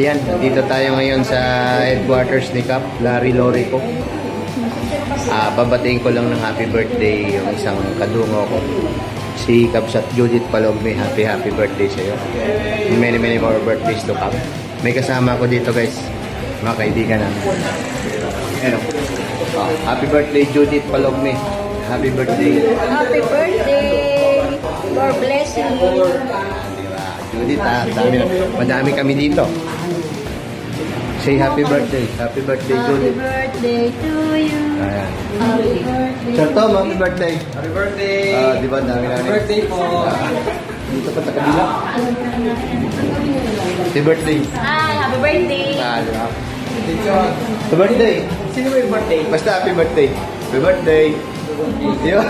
Ayan, dito tayo ngayon sa headquarters ni Cap, Larry Lorico. Babatiin ko lang ng happy birthday yung isang kadungo ko. Si Kapsat Judith Palogme, happy birthday sa iyo. Many more birthdays to come. May kasama ko dito guys, mga kaibigan namin. Ayan, happy birthday Judith Palogme. Happy birthday. Happy birthday. God bless you. Judith, madami kami dito. Say happy birthday. Happy birthday, Judith. Happy birthday to you. Ayan. Happy birthday. Sir Tom, happy birthday. Happy birthday. Di ba, dami namin. Happy birthday po. Dito pa sa kabila. Happy birthday. Hi, happy birthday. Di ba? Happy birthday. Sino ba yung birthday? Basta happy birthday. Happy birthday. Yun.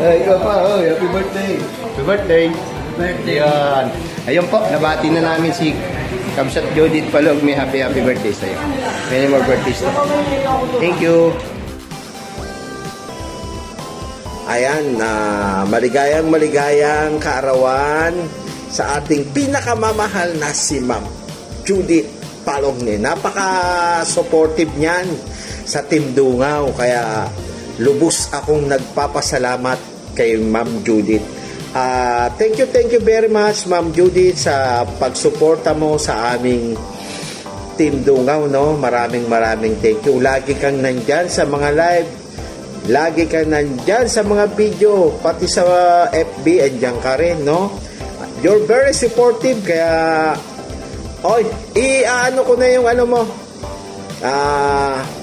Ikaw pa, happy birthday. Happy birthday. Birthday. Yan. Ayun po, nabati na namin si Kapsat Judith Palogme. Happy birthday sa iyo. Many more birthdays to come. Thank you. Ayan, maligayang kaarawan sa ating pinakamamahal na si Ma'am Judith Palogme. Napaka-supportive niyan sa Team Dungaw. Kaya lubos akong nagpapasalamat kay Ma'am Judith. Thank you very much Ma'am Judith sa pagsuporta mo sa aming Team Dungaw, no? Maraming thank you. Lagi kang nandyan sa mga live. Lagi kang nandyan sa mga video, pati sa FB, andyan ka rin, no? You're very supportive, kaya ano ko na yung ano mo,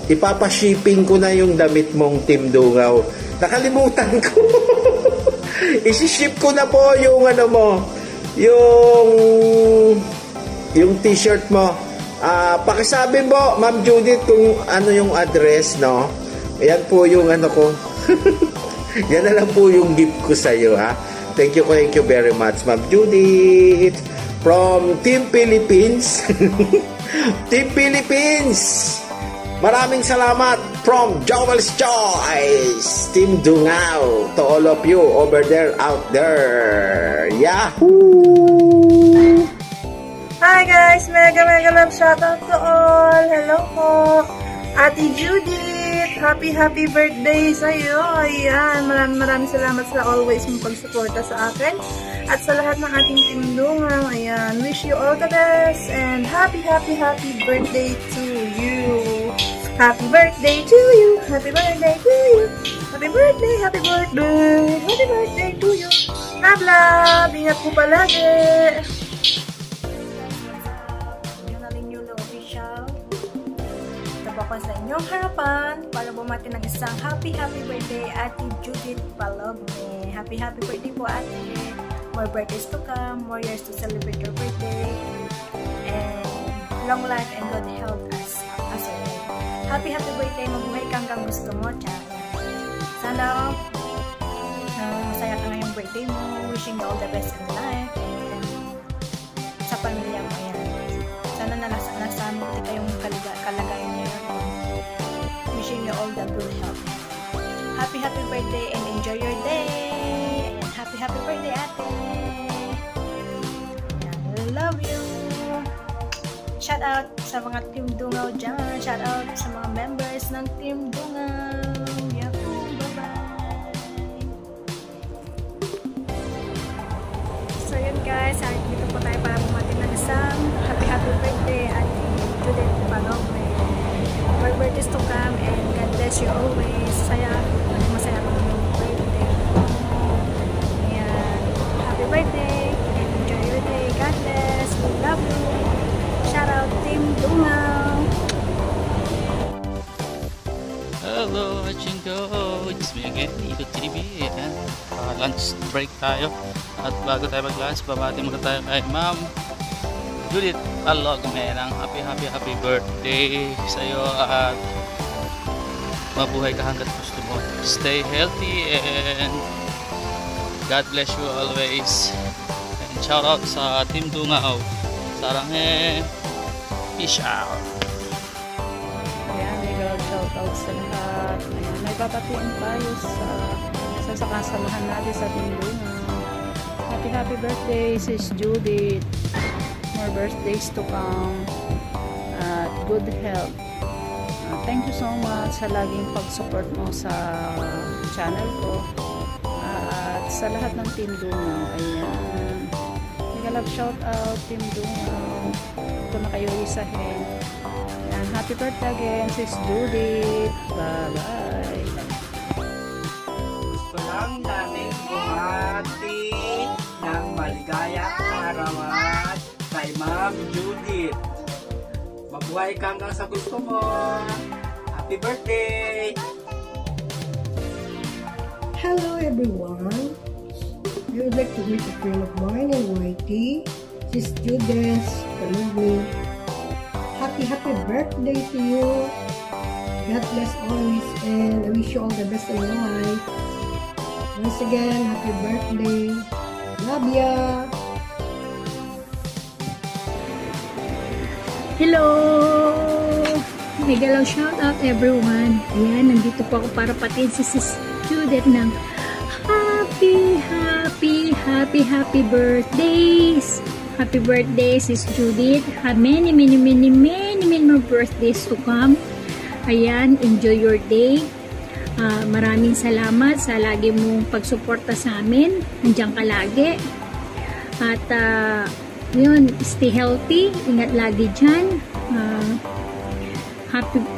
ipapashipping ko na yung damit mong Team Dungaw. Nakalimutan ko. Isi-ship ko na po yung ano mo, yung t-shirt mo. Pakisabi mo, Ma'am Judith, kung ano yung address, no? Ayan po yung ano ko. Yan na lang po yung gift ko sa iyo, ha? Thank you very much, Ma'am Judith. From Team Philippines. Team Philippines. Maraming salamat from Joel's Choice, Team Dungaw, to all of you over there, out there. Yahoo! Hi guys! Mega love shoutout to all! Hello po! Ate Judith! Happy birthday sa iyo! Ayan! Maraming salamat sa always mong pagsuporta sa akin at sa lahat ng ating Team Dungaw. Ayan! Wish you all the best and happy birthday to you! Happy birthday to you! Happy birthday to you! Happy birthday to you! Love, love! Ingat po palagi! Ako sa inyong harapan para bumati ng isang happy birthday Ate Judith Palogme. Happy birthday po ate. More birthdays to come, more years to celebrate your birthday, and long life and good health as well. Happy birthday, mabuhay kang hanggang gusto mo. Sana masaya ka ngayong birthday mo. Wishing you all the best in life and sa pamilya mo yan. Sana nasa muti kayong kalagayan niyo. Wishing you all the good health. Happy birthday and enjoy your day. And happy birthday ate. I love you. Shout out sa mga Team Dungaw dyan. Shout out sa mga members ng Team Dungaw. Yahoo! Bye-bye! So yun guys, dito po tayo para bumati ng isang happy birthday Ate Judith Palogme. More birthdays to come and God bless you always. Masaya ko ng birthday. Ayan. Happy birthday and enjoy your day. God bless. We love you. Shout out Team Dungaw. Hello, Chingo. It's me again, Ito TV. Lunch break tayo. At bago tayo mag-lunch, babati muna tayo kay Ma'am Judith Palogme ng happy birthday sa iyo at mabuhay ka hanggat gusto mo. Stay healthy and God bless you always. And shout out sa Team Dungaw. Saranghe. Peace out. Ayan, mega shout out sa lahat. Ayan, may babatiin tayo sa kasamahan natin sa Team Dungaw. happy birthday, Sis Judith. More birthdays to come. At good health. Thank you so much sa laging pag-support mo sa channel ko. At sa lahat ng Team Dungaw. Ayan. Nag-love shout out Team Dungaw. Ito na kayo isahin. Ayan. Happy birthday again, Sis Judith. Bye-bye. Gusto lang namin bumati ng maligayang arawan kay Ma'am Judith. Mabuhay ka hanggang sa gusto mo. Happy birthday! Hello everyone. We would like to wish a friend of mine in YT, Sis Judith Palugme. Happy birthday to you. God bless always, and I wish you all the best in life. Once again, happy birthday. Love ya. Hello! Mega shout out everyone. Ayan, nandito po ako para patin si Sis Judith ng happy birthdays! Happy birthday, Sis Judith. Many more birthdays to come. Ayan, enjoy your day. Maraming salamat sa lagi mong pagsuporta sa amin. Nandiyan ka lagi. At yun, stay healthy. Ingat lagi dyan.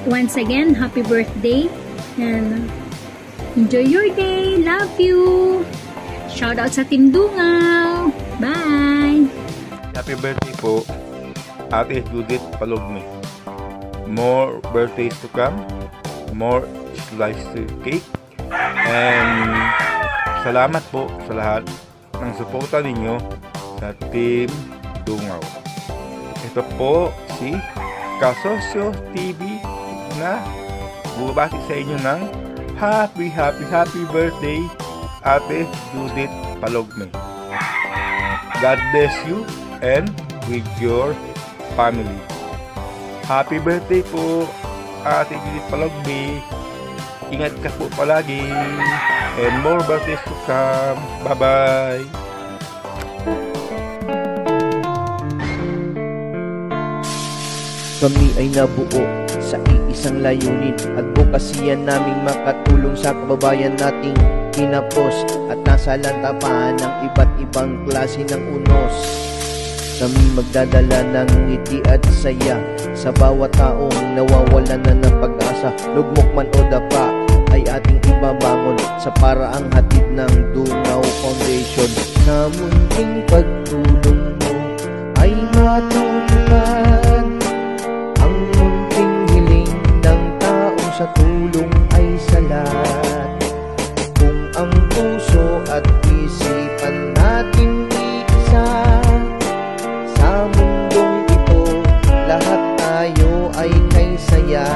Once again, happy birthday. And enjoy your day. Love you. Shout out sa Team Dungaw. Bye. Happy birthday po, Ate Judith Palugme. More birthdays to come. More sliced cake. And salamat po sa lahat ng suporta ninyo sa Team Dungaw. Ito po si Kasosyo TV na bumabati sa inyo ng happy birthday, Ate Judith Palugme. God bless you and with your family. Happy birthday po, Ate Judith Palugme. Ingat ka po palagi and more birthdays to come. Bye-bye. Kami ay nabuo sa iisang layunin, advokasya naming makatulong sa kababayan nating kinapos at nasa lantapan ng iba't ibang klase ng unos. Kami magdadala ng ngiti at saya sa bawat taong nawawalan na ng pag-asa. Lugmok man o dapa ay ating ibabangon sa paraang hatid ng Dungaw Foundation. Sa munting pagtulong mo ay matutupad ang munting hiling ng taong sa tulong ay salat. Kung ang puso at isipan natin iisa, sa mundong ito lahat tayo ay kay saya.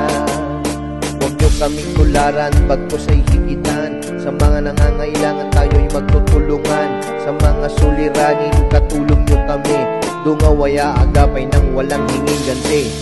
Huwag nyo kaming tularan, bagkus ay higitan. Sa mga nangangailangan tayo'y magtutulungan. Sa mga suliranin, katulong nyo kami. Dungaw ay aagapay ng walang hinging ganti.